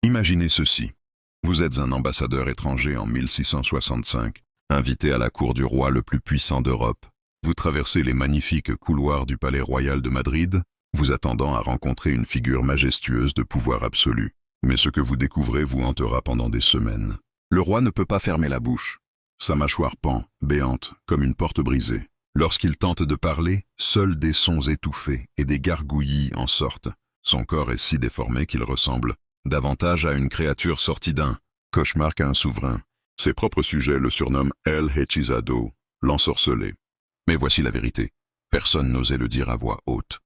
Imaginez ceci. Vous êtes un ambassadeur étranger en 1665, invité à la cour du roi le plus puissant d'Europe. Vous traversez les magnifiques couloirs du palais royal de Madrid, vous attendant à rencontrer une figure majestueuse de pouvoir absolu. Mais ce que vous découvrez vous hantera pendant des semaines. Le roi ne peut pas fermer la bouche. Sa mâchoire pend, béante, comme une porte brisée. Lorsqu'il tente de parler, seuls des sons étouffés et des gargouillis en sortent. Son corps est si déformé qu'il ressemble davantage à une créature sortie d'un cauchemar qu'à un souverain. Ses propres sujets le surnomment El Hechizado, l'ensorcelé. Mais voici la vérité. Personne n'osait le dire à voix haute.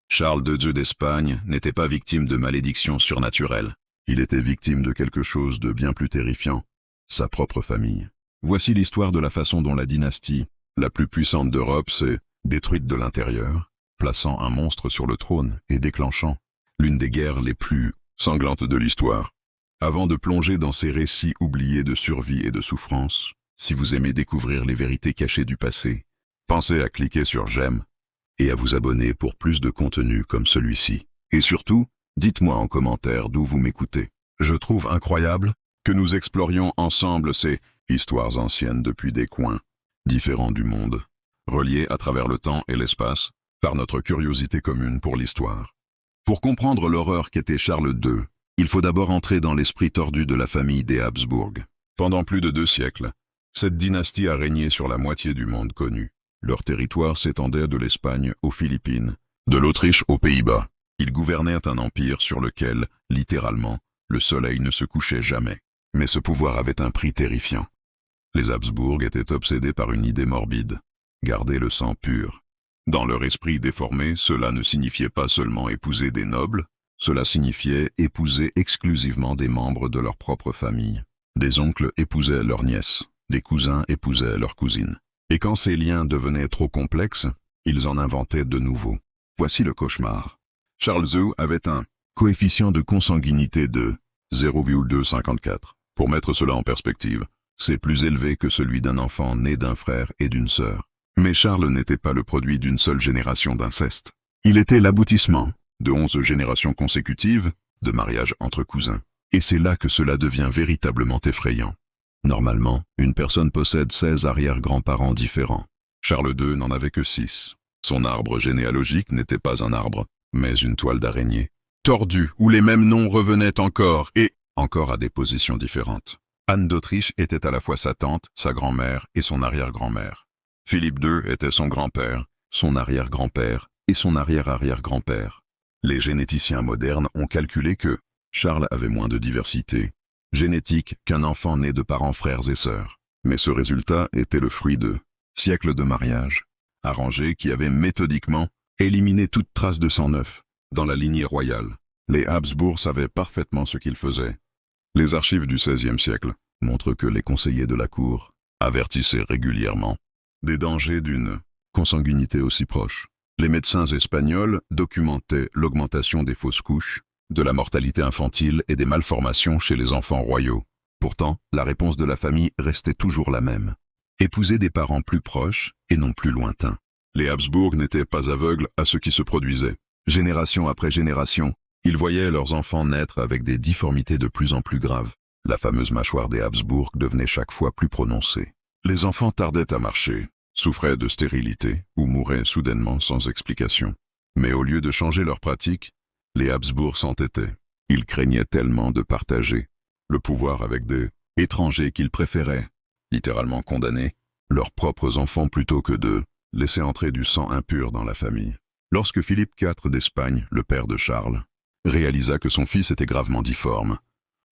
Charles II d'Espagne n'était pas victime de malédictions surnaturelles. Il était victime de quelque chose de bien plus terrifiant, sa propre famille. Voici l'histoire de la façon dont la dynastie, la plus puissante d'Europe, s'est détruite de l'intérieur, plaçant un monstre sur le trône et déclenchant l'une des guerres les plus sanglantes de l'histoire. Avant de plonger dans ces récits oubliés de survie et de souffrance, si vous aimez découvrir les vérités cachées du passé, pensez à cliquer sur j'aime et à vous abonner pour plus de contenu comme celui-ci. Et surtout, dites-moi en commentaire d'où vous m'écoutez. Je trouve incroyable que nous explorions ensemble ces histoires anciennes depuis des coins différents du monde, reliés à travers le temps et l'espace par notre curiosité commune pour l'histoire. Pour comprendre l'horreur qu'était Charles II, il faut d'abord entrer dans l'esprit tordu de la famille des Habsbourg. Pendant plus de 2 siècles, cette dynastie a régné sur la moitié du monde connu. Leur territoire s'étendait de l'Espagne aux Philippines, de l'Autriche aux Pays-Bas. Ils gouvernaient un empire sur lequel, littéralement, le soleil ne se couchait jamais. Mais ce pouvoir avait un prix terrifiant. Les Habsbourg étaient obsédés par une idée morbide, garder le sang pur. Dans leur esprit déformé, cela ne signifiait pas seulement épouser des nobles, cela signifiait épouser exclusivement des membres de leur propre famille. Des oncles épousaient leurs nièces, des cousins épousaient leurs cousines. Et quand ces liens devenaient trop complexes, ils en inventaient de nouveaux. Voici le cauchemar. Charles II avait un coefficient de consanguinité de 0,254. Pour mettre cela en perspective, c'est plus élevé que celui d'un enfant né d'un frère et d'une sœur. Mais Charles n'était pas le produit d'une seule génération d'inceste. Il était l'aboutissement de 11 générations consécutives de mariages entre cousins. Et c'est là que cela devient véritablement effrayant. Normalement, une personne possède 16 arrière-grands-parents différents. Charles II n'en avait que 6. Son arbre généalogique n'était pas un arbre, mais une toile d'araignée, tordue, où les mêmes noms revenaient encore à des positions différentes. Anne d'Autriche était à la fois sa tante, sa grand-mère et son arrière-grand-mère. Philippe II était son grand-père, son arrière-grand-père et son arrière-arrière-grand-père. Les généticiens modernes ont calculé que Charles avait moins de diversité génétique qu'un enfant né de parents frères et sœurs. Mais ce résultat était le fruit de siècles de mariages arrangés qui avaient méthodiquement éliminé toute trace de sang neuf dans la lignée royale. Les Habsbourg savaient parfaitement ce qu'ils faisaient. Les archives du XVIe siècle montrent que les conseillers de la cour avertissaient régulièrement des dangers d'une consanguinité aussi proche. Les médecins espagnols documentaient l'augmentation des fausses couches, de la mortalité infantile et des malformations chez les enfants royaux. Pourtant, la réponse de la famille restait toujours la même. Épouser des parents plus proches et non plus lointains. Les Habsbourg n'étaient pas aveugles à ce qui se produisait. Génération après génération, ils voyaient leurs enfants naître avec des difformités de plus en plus graves. La fameuse mâchoire des Habsbourg devenait chaque fois plus prononcée. Les enfants tardaient à marcher, souffraient de stérilité ou mouraient soudainement sans explication. Mais au lieu de changer leur pratique, les Habsbourg s'entêtaient. Ils craignaient tellement de partager le pouvoir avec des étrangers qu'ils préféraient, littéralement condamner, leurs propres enfants plutôt que de laisser entrer du sang impur dans la famille. Lorsque Philippe IV d'Espagne, le père de Charles, réalisa que son fils était gravement difforme,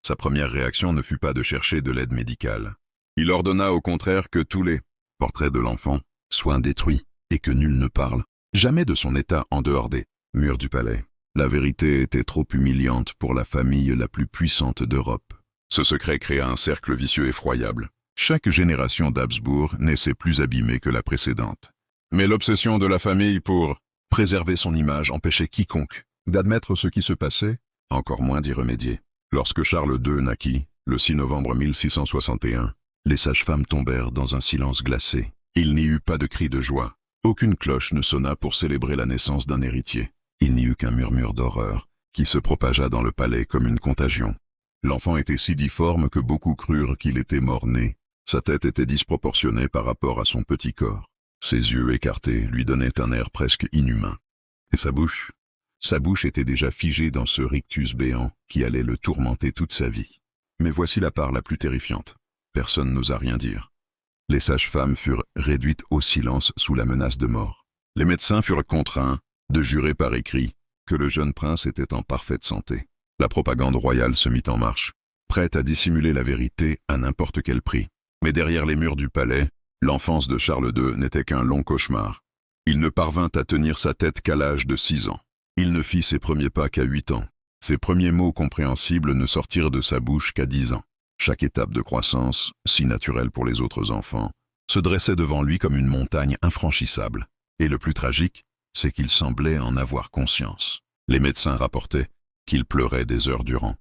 sa première réaction ne fut pas de chercher de l'aide médicale. Il ordonna au contraire que tous les portraits de l'enfant soient détruits et que nul ne parle jamais de son état en dehors des murs du palais. La vérité était trop humiliante pour la famille la plus puissante d'Europe. Ce secret créa un cercle vicieux effroyable. Chaque génération d'Habsbourg naissait plus abîmée que la précédente. Mais l'obsession de la famille pour préserver son image empêchait quiconque d'admettre ce qui se passait, encore moins d'y remédier. Lorsque Charles II naquit, le 6 novembre 1661, les sages-femmes tombèrent dans un silence glacé. Il n'y eut pas de cri de joie. Aucune cloche ne sonna pour célébrer la naissance d'un héritier. Il n'y eut qu'un murmure d'horreur qui se propagea dans le palais comme une contagion. L'enfant était si difforme que beaucoup crurent qu'il était mort-né. Sa tête était disproportionnée par rapport à son petit corps. Ses yeux écartés lui donnaient un air presque inhumain. Et sa bouche? Sa bouche était déjà figée dans ce rictus béant qui allait le tourmenter toute sa vie. Mais voici la part la plus terrifiante. Personne n'osa rien dire. Les sages-femmes furent réduites au silence sous la menace de mort. Les médecins furent contraints de jurer par écrit que le jeune prince était en parfaite santé. La propagande royale se mit en marche, prête à dissimuler la vérité à n'importe quel prix. Mais derrière les murs du palais, l'enfance de Charles II n'était qu'un long cauchemar. Il ne parvint à tenir sa tête qu'à l'âge de 6 ans. Il ne fit ses premiers pas qu'à 8 ans. Ses premiers mots compréhensibles ne sortirent de sa bouche qu'à 10 ans. Chaque étape de croissance, si naturelle pour les autres enfants, se dressait devant lui comme une montagne infranchissable. Et le plus tragique, c'est qu'il semblait en avoir conscience. Les médecins rapportaient qu'il pleurait des heures durant,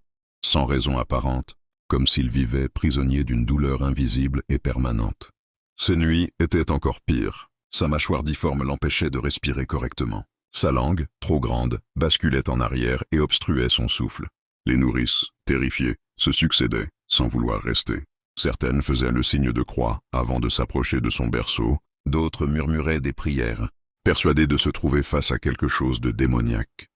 sans raison apparente, comme s'il vivait prisonnier d'une douleur invisible et permanente. Ses nuits étaient encore pires. Sa mâchoire difforme l'empêchait de respirer correctement. Sa langue, trop grande, basculait en arrière et obstruait son souffle. Les nourrices, terrifiées, se succédaient, sans vouloir rester. Certaines faisaient le signe de croix avant de s'approcher de son berceau, d'autres murmuraient des prières, persuadées de se trouver face à quelque chose de démoniaque.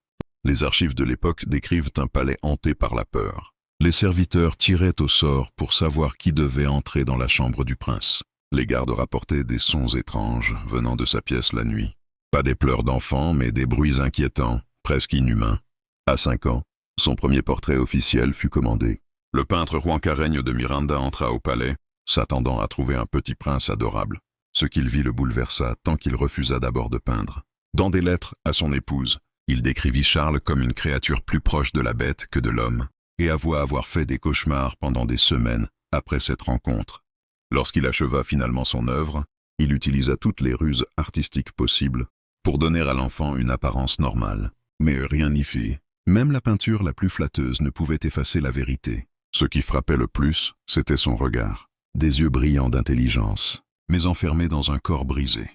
Les archives de l'époque décrivent un palais hanté par la peur. Les serviteurs tiraient au sort pour savoir qui devait entrer dans la chambre du prince. Les gardes rapportaient des sons étranges venant de sa pièce la nuit. Pas des pleurs d'enfants, mais des bruits inquiétants, presque inhumains. À 5 ans, son premier portrait officiel fut commandé. Le peintre Juan Carreño de Miranda entra au palais, s'attendant à trouver un petit prince adorable. Ce qu'il vit le bouleversa tant qu'il refusa d'abord de peindre. Dans des lettres à son épouse, il décrivit Charles comme une créature plus proche de la bête que de l'homme, et avoua avoir fait des cauchemars pendant des semaines après cette rencontre. Lorsqu'il acheva finalement son œuvre, il utilisa toutes les ruses artistiques possibles pour donner à l'enfant une apparence normale. Mais rien n'y fit. Même la peinture la plus flatteuse ne pouvait effacer la vérité. Ce qui frappait le plus, c'était son regard. Des yeux brillants d'intelligence, mais enfermés dans un corps brisé.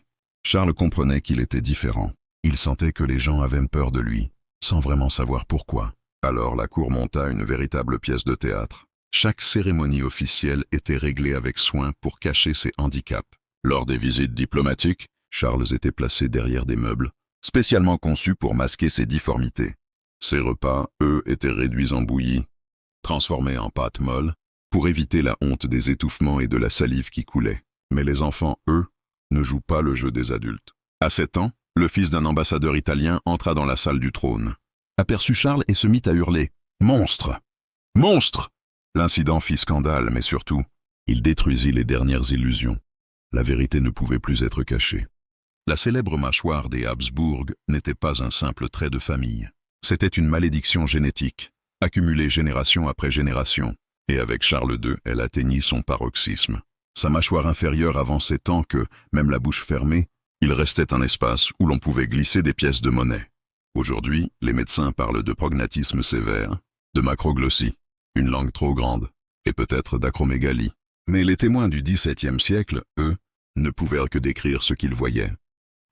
Charles comprenait qu'il était différent. Il sentait que les gens avaient peur de lui, sans vraiment savoir pourquoi. Alors la cour monta une véritable pièce de théâtre. Chaque cérémonie officielle était réglée avec soin pour cacher ses handicaps. Lors des visites diplomatiques, Charles était placé derrière des meubles, spécialement conçus pour masquer ses difformités. Ses repas, eux, étaient réduits en bouillie, transformés en pâte molle, pour éviter la honte des étouffements et de la salive qui coulait. Mais les enfants, eux, ne jouent pas le jeu des adultes. À 7 ans, le fils d'un ambassadeur italien entra dans la salle du trône, aperçut Charles et se mit à hurler « Monstre! Monstre !» L'incident fit scandale, mais surtout, il détruisit les dernières illusions. La vérité ne pouvait plus être cachée. La célèbre mâchoire des Habsbourg n'était pas un simple trait de famille. C'était une malédiction génétique, accumulée génération après génération, et avec Charles II, elle atteignit son paroxysme. Sa mâchoire inférieure avançait tant que, même la bouche fermée, il restait un espace où l'on pouvait glisser des pièces de monnaie. Aujourd'hui, les médecins parlent de prognatisme sévère, de macroglossie, une langue trop grande, et peut-être d'acromégalie. Mais les témoins du XVIIe siècle, eux, ne pouvaient que décrire ce qu'ils voyaient.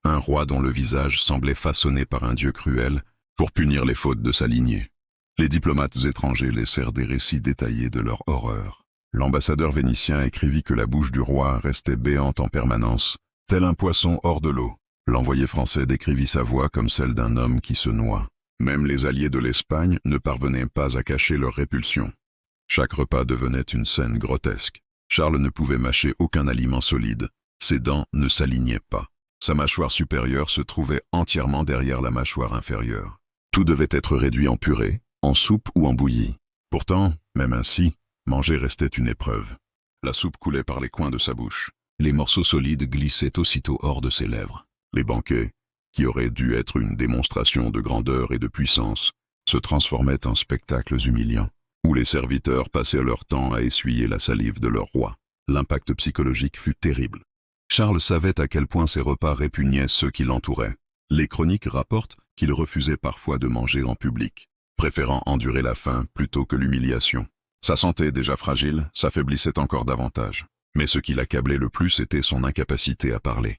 Un roi dont le visage semblait façonné par un dieu cruel pour punir les fautes de sa lignée. Les diplomates étrangers laissèrent des récits détaillés de leur horreur. L'ambassadeur vénitien écrivit que la bouche du roi restait béante en permanence, tel un poisson hors de l'eau. L'envoyé français décrivit sa voix comme celle d'un homme qui se noie. Même les alliés de l'Espagne ne parvenaient pas à cacher leur répulsion. Chaque repas devenait une scène grotesque. Charles ne pouvait mâcher aucun aliment solide. Ses dents ne s'alignaient pas. Sa mâchoire supérieure se trouvait entièrement derrière la mâchoire inférieure. Tout devait être réduit en purée, en soupe ou en bouillie. Pourtant, même ainsi, manger restait une épreuve. La soupe coulait par les coins de sa bouche. Les morceaux solides glissaient aussitôt hors de ses lèvres. Les banquets, qui auraient dû être une démonstration de grandeur et de puissance, se transformaient en spectacles humiliants, où les serviteurs passaient leur temps à essuyer la salive de leur roi. L'impact psychologique fut terrible. Charles savait à quel point ses repas répugnaient ceux qui l'entouraient. Les chroniques rapportent qu'il refusait parfois de manger en public, préférant endurer la faim plutôt que l'humiliation. Sa santé déjà fragile s'affaiblissait encore davantage. Mais ce qui l'accablait le plus était son incapacité à parler.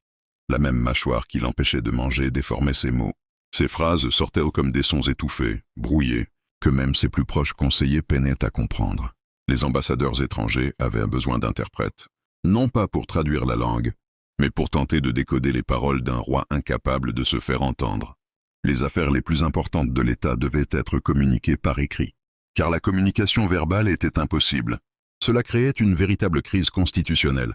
La même mâchoire qui l'empêchait de manger déformait ses mots. Ses phrases sortaient comme des sons étouffés, brouillés, que même ses plus proches conseillers peinaient à comprendre. Les ambassadeurs étrangers avaient besoin d'interprètes, non pas pour traduire la langue, mais pour tenter de décoder les paroles d'un roi incapable de se faire entendre. Les affaires les plus importantes de l'État devaient être communiquées par écrit, car la communication verbale était impossible. Cela créait une véritable crise constitutionnelle.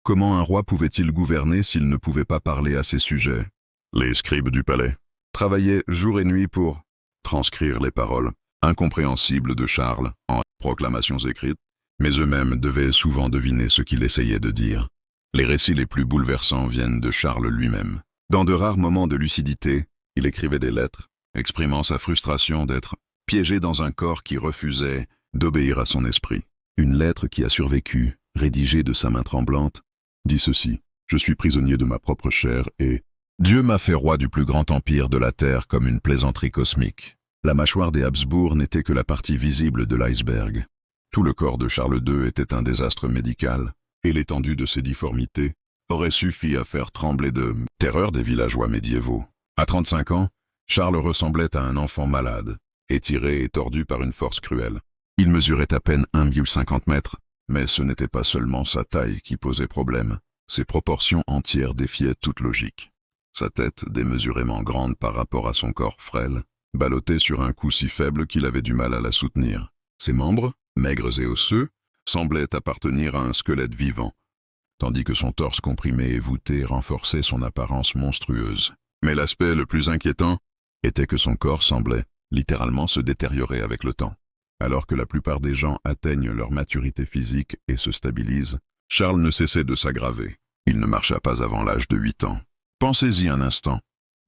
Comment un roi pouvait-il gouverner s'il ne pouvait pas parler à ses sujets? Les scribes du palais travaillaient jour et nuit pour transcrire les paroles incompréhensibles de Charles en proclamations écrites, mais eux-mêmes devaient souvent deviner ce qu'il essayait de dire. Les récits les plus bouleversants viennent de Charles lui-même. Dans de rares moments de lucidité, il écrivait des lettres, exprimant sa frustration d'être piégé dans un corps qui refusait d'obéir à son esprit. Une lettre qui a survécu, rédigée de sa main tremblante, dit ceci: « Je suis prisonnier de ma propre chair et Dieu m'a fait roi du plus grand empire de la terre comme une plaisanterie cosmique. » La mâchoire des Habsbourg n'était que la partie visible de l'iceberg. Tout le corps de Charles II était un désastre médical, et l'étendue de ses difformités aurait suffi à faire trembler de terreur des villageois médiévaux. À 35 ans, Charles ressemblait à un enfant malade, étiré et tordu par une force cruelle. Il mesurait à peine 1,50 m, mais ce n'était pas seulement sa taille qui posait problème. Ses proportions entières défiaient toute logique. Sa tête, démesurément grande par rapport à son corps frêle, ballottait sur un cou si faible qu'il avait du mal à la soutenir. Ses membres, maigres et osseux, semblaient appartenir à un squelette vivant, tandis que son torse comprimé et voûté renforçait son apparence monstrueuse. Mais l'aspect le plus inquiétant était que son corps semblait littéralement se détériorer avec le temps. Alors que la plupart des gens atteignent leur maturité physique et se stabilisent, Charles ne cessait de s'aggraver. Il ne marcha pas avant l'âge de 8 ans. Pensez-y un instant.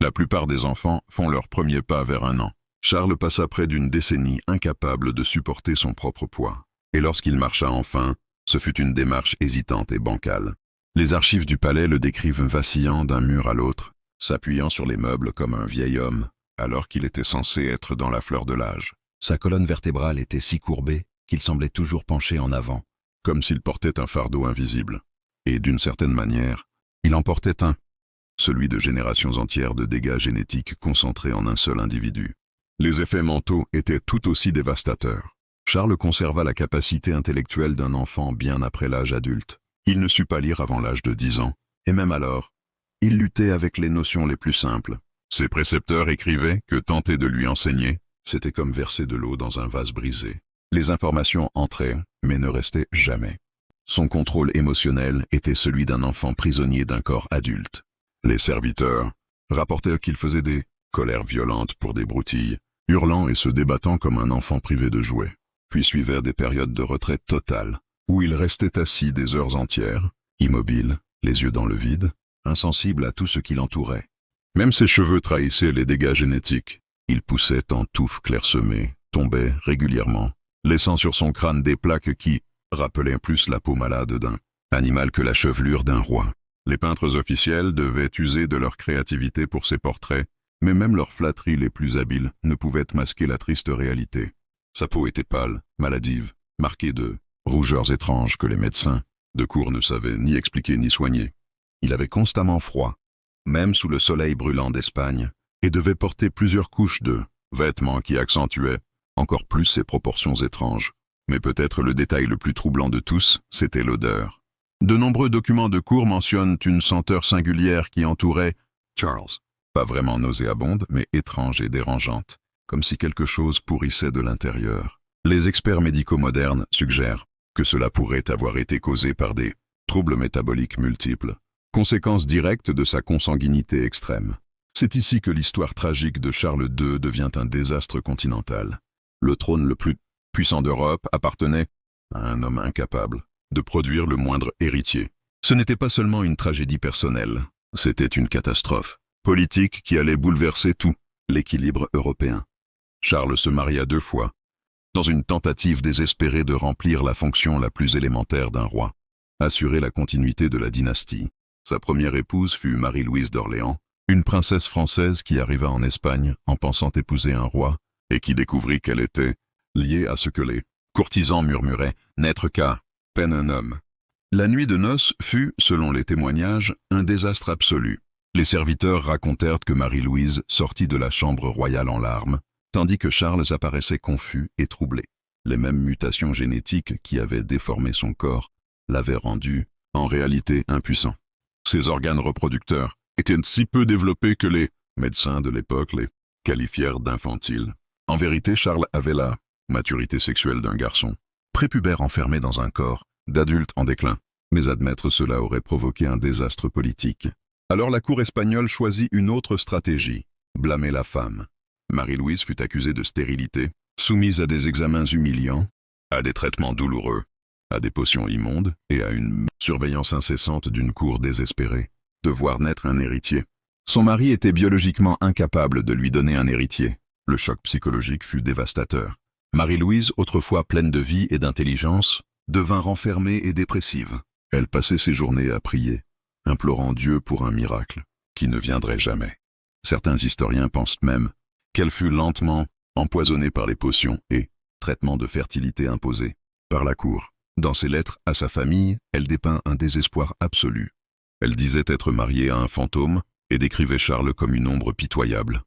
La plupart des enfants font leur premier pas vers 1 an. Charles passa près d'une décennie incapable de supporter son propre poids. Et lorsqu'il marcha enfin, ce fut une démarche hésitante et bancale. Les archives du palais le décrivent vacillant d'un mur à l'autre, s'appuyant sur les meubles comme un vieil homme, alors qu'il était censé être dans la fleur de l'âge. Sa colonne vertébrale était si courbée qu'il semblait toujours penché en avant, comme s'il portait un fardeau invisible. Et d'une certaine manière, il en portait un, celui de générations entières de dégâts génétiques concentrés en un seul individu. Les effets mentaux étaient tout aussi dévastateurs. Charles conserva la capacité intellectuelle d'un enfant bien après l'âge adulte. Il ne sut pas lire avant l'âge de 10 ans, et même alors, il luttait avec les notions les plus simples. Ses précepteurs écrivaient que tenter de lui enseigner, c'était comme verser de l'eau dans un vase brisé. Les informations entraient, mais ne restaient jamais. Son contrôle émotionnel était celui d'un enfant prisonnier d'un corps adulte. Les serviteurs rapportèrent qu'il faisait des colères violentes pour des broutilles, hurlant et se débattant comme un enfant privé de jouets. Puis suivèrent des périodes de retraite totale, où il restait assis des heures entières, immobile, les yeux dans le vide, insensible à tout ce qui l'entourait. Même ses cheveux trahissaient les dégâts génétiques. Il poussait en touffes clairsemées, tombait régulièrement, laissant sur son crâne des plaques qui rappelaient plus la peau malade d'un animal que la chevelure d'un roi. Les peintres officiels devaient user de leur créativité pour ces portraits, mais même leurs flatteries les plus habiles ne pouvaient masquer la triste réalité. Sa peau était pâle, maladive, marquée de rougeurs étranges que les médecins de cour ne savaient ni expliquer ni soigner. Il avait constamment froid, même sous le soleil brûlant d'Espagne, et devait porter plusieurs couches de vêtements qui accentuaient encore plus ses proportions étranges. Mais peut-être le détail le plus troublant de tous, c'était l'odeur. De nombreux documents de cour mentionnent une senteur singulière qui entourait Charles. Pas vraiment nauséabonde, mais étrange et dérangeante, comme si quelque chose pourrissait de l'intérieur. Les experts médicaux modernes suggèrent que cela pourrait avoir été causé par des troubles métaboliques multiples, conséquence directe de sa consanguinité extrême. C'est ici que l'histoire tragique de Charles II devient un désastre continental. Le trône le plus puissant d'Europe appartenait à un homme incapable de produire le moindre héritier. Ce n'était pas seulement une tragédie personnelle, c'était une catastrophe politique qui allait bouleverser tout l'équilibre européen. Charles se maria 2 fois, dans une tentative désespérée de remplir la fonction la plus élémentaire d'un roi, assurer la continuité de la dynastie. Sa première épouse fut Marie-Louise d'Orléans, une princesse française qui arriva en Espagne en pensant épouser un roi et qui découvrit qu'elle était liée à ce que les courtisans murmuraient « n'être qu'à peine un homme ». La nuit de noces fut, selon les témoignages, un désastre absolu. Les serviteurs racontèrent que Marie-Louise sortit de la chambre royale en larmes, tandis que Charles apparaissait confus et troublé. Les mêmes mutations génétiques qui avaient déformé son corps l'avaient rendu, en réalité, impuissant. Ses organes reproducteurs étaient si peu développés que les médecins de l'époque les qualifièrent d'infantiles. En vérité, Charles avait la maturité sexuelle d'un garçon, prépubère enfermé dans un corps d'adulte en déclin. Mais admettre cela aurait provoqué un désastre politique. Alors la cour espagnole choisit une autre stratégie, blâmer la femme. Marie-Louise fut accusée de stérilité, soumise à des examens humiliants, à des traitements douloureux, à des potions immondes et à une surveillance incessante d'une cour désespérée, de voir naître un héritier. Son mari était biologiquement incapable de lui donner un héritier. Le choc psychologique fut dévastateur. Marie-Louise, autrefois pleine de vie et d'intelligence, devint renfermée et dépressive. Elle passait ses journées à prier, implorant Dieu pour un miracle qui ne viendrait jamais. Certains historiens pensent même qu'elle fut lentement empoisonnée par les potions et traitements de fertilité imposés par la cour. Dans ses lettres à sa famille, elle dépeint un désespoir absolu. Elle disait être mariée à un fantôme et décrivait Charles comme une ombre pitoyable,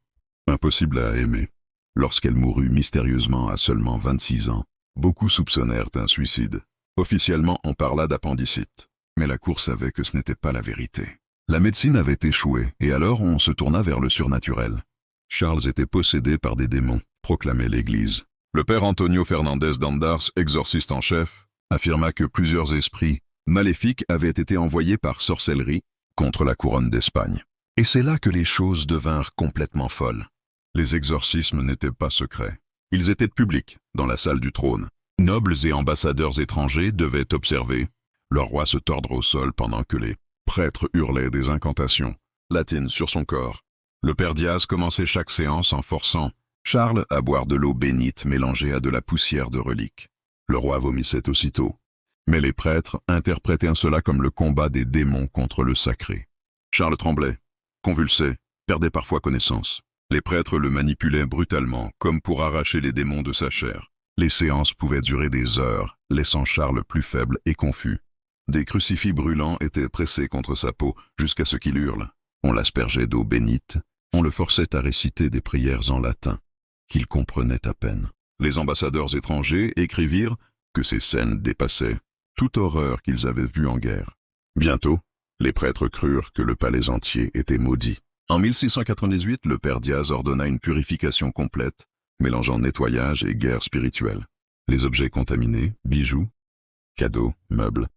impossible à aimer. Lorsqu'elle mourut mystérieusement à seulement 26 ans, beaucoup soupçonnèrent un suicide. Officiellement, on parla d'appendicite, mais la cour savait que ce n'était pas la vérité. La médecine avait échoué, et alors on se tourna vers le surnaturel. Charles était possédé par des démons, proclamait l'Église. Le père Antonio Fernandez d'Andars, exorciste en chef, affirma que plusieurs esprits maléfiques avaient été envoyés par sorcellerie contre la couronne d'Espagne. Et c'est là que les choses devinrent complètement folles. Les exorcismes n'étaient pas secrets. Ils étaient publics, dans la salle du trône. Nobles et ambassadeurs étrangers devaient observer, leur roi se tordre au sol pendant que les prêtres hurlaient des incantations latines sur son corps. Le père Diaz commençait chaque séance en forçant Charles à boire de l'eau bénite mélangée à de la poussière de reliques. Le roi vomissait aussitôt. Mais les prêtres interprétaient cela comme le combat des démons contre le sacré. Charles tremblait, convulsait, perdait parfois connaissance. Les prêtres le manipulaient brutalement, comme pour arracher les démons de sa chair. Les séances pouvaient durer des heures, laissant Charles plus faible et confus. Des crucifix brûlants étaient pressés contre sa peau jusqu'à ce qu'il hurle. On l'aspergeait d'eau bénite, on le forçait à réciter des prières en latin, qu'il comprenait à peine. Les ambassadeurs étrangers écrivirent que ces scènes dépassaient toute horreur qu'ils avaient vue en guerre. Bientôt, les prêtres crurent que le palais entier était maudit. En 1698, le père Diaz ordonna une purification complète, mélangeant nettoyage et guerre spirituelle. Les objets contaminés, bijoux, cadeaux, meubles,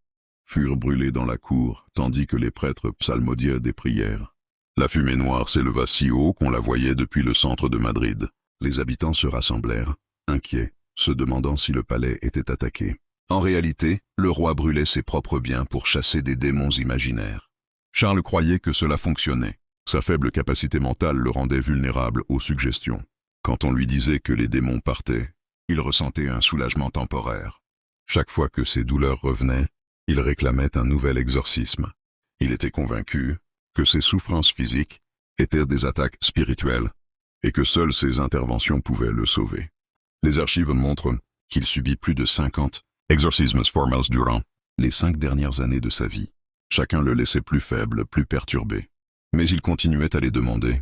furent brûlés dans la cour, tandis que les prêtres psalmodiaient des prières. La fumée noire s'éleva si haut qu'on la voyait depuis le centre de Madrid. Les habitants se rassemblèrent, inquiets, se demandant si le palais était attaqué. En réalité, le roi brûlait ses propres biens pour chasser des démons imaginaires. Charles croyait que cela fonctionnait. Sa faible capacité mentale le rendait vulnérable aux suggestions. Quand on lui disait que les démons partaient, il ressentait un soulagement temporaire. Chaque fois que ses douleurs revenaient, il réclamait un nouvel exorcisme. Il était convaincu que ses souffrances physiques étaient des attaques spirituelles et que seules ses interventions pouvaient le sauver. Les archives montrent qu'il subit plus de 50 exorcismes formels durant les 5 dernières années de sa vie. Chacun le laissait plus faible, plus perturbé. Mais il continuait à les demander,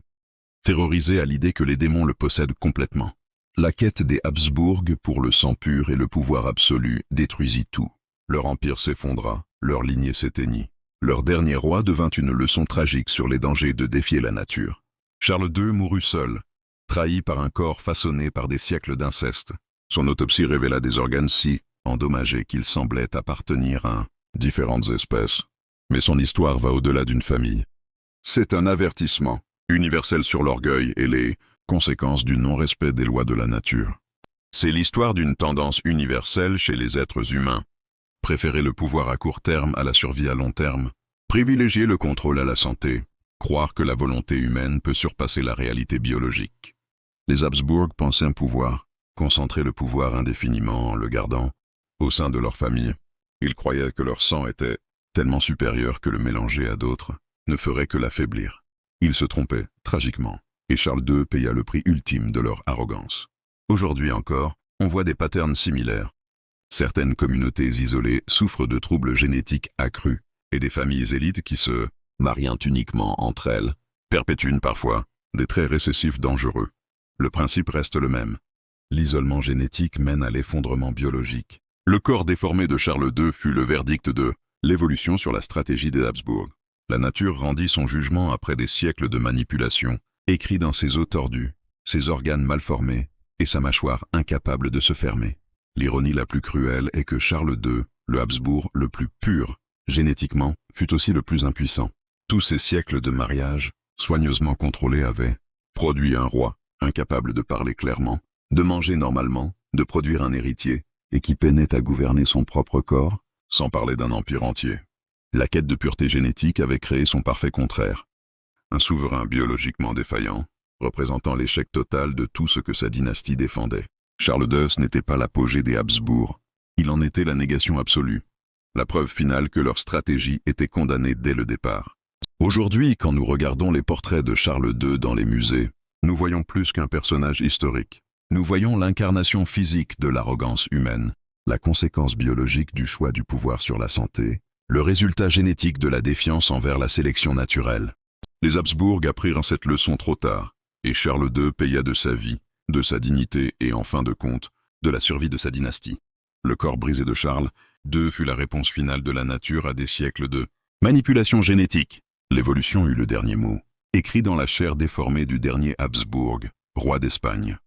terrorisé à l'idée que les démons le possèdent complètement. La quête des Habsbourg pour le sang pur et le pouvoir absolu détruisit tout. Leur empire s'effondra, leur lignée s'éteignit. Leur dernier roi devint une leçon tragique sur les dangers de défier la nature. Charles II mourut seul, trahi par un corps façonné par des siècles d'inceste. Son autopsie révéla des organes si endommagés qu'ils semblaient appartenir à différentes espèces. Mais son histoire va au-delà d'une famille. C'est un avertissement universel sur l'orgueil et les conséquences du non-respect des lois de la nature. C'est l'histoire d'une tendance universelle chez les êtres humains. Préférer le pouvoir à court terme à la survie à long terme, privilégier le contrôle à la santé, croire que la volonté humaine peut surpasser la réalité biologique. Les Habsbourg pensaient pouvoir concentrer le pouvoir indéfiniment en le gardant au sein de leur famille. Ils croyaient que leur sang était tellement supérieur que le mélanger à d'autres ne ferait que l'affaiblir. Ils se trompaient, tragiquement, et Charles II paya le prix ultime de leur arrogance. Aujourd'hui encore, on voit des patterns similaires. Certaines communautés isolées souffrent de troubles génétiques accrus, et des familles élites qui se marient uniquement entre elles perpétuent parfois des traits récessifs dangereux. Le principe reste le même. L'isolement génétique mène à l'effondrement biologique. Le corps déformé de Charles II fut le verdict de l'évolution sur la stratégie des Habsbourg. La nature rendit son jugement après des siècles de manipulation, écrit dans ses os tordus, ses organes mal formés et sa mâchoire incapable de se fermer. L'ironie la plus cruelle est que Charles II, le Habsbourg le plus pur, génétiquement, fut aussi le plus impuissant. Tous ces siècles de mariage, soigneusement contrôlés, avaient produit un roi, incapable de parler clairement, de manger normalement, de produire un héritier, et qui peinait à gouverner son propre corps, sans parler d'un empire entier. La quête de pureté génétique avait créé son parfait contraire. Un souverain biologiquement défaillant, représentant l'échec total de tout ce que sa dynastie défendait. Charles II n'était pas l'apogée des Habsbourg, il en était la négation absolue, la preuve finale que leur stratégie était condamnée dès le départ. Aujourd'hui, quand nous regardons les portraits de Charles II dans les musées, nous voyons plus qu'un personnage historique. Nous voyons l'incarnation physique de l'arrogance humaine, la conséquence biologique du choix du pouvoir sur la santé, le résultat génétique de la défiance envers la sélection naturelle. Les Habsbourg apprirent cette leçon trop tard, et Charles II paya de sa vie, de sa dignité et, en fin de compte, de la survie de sa dynastie. Le corps brisé de Charles II fut la réponse finale de la nature à des siècles de manipulation génétique. L'évolution eut le dernier mot, écrit dans la chair déformée du dernier Habsbourg, roi d'Espagne.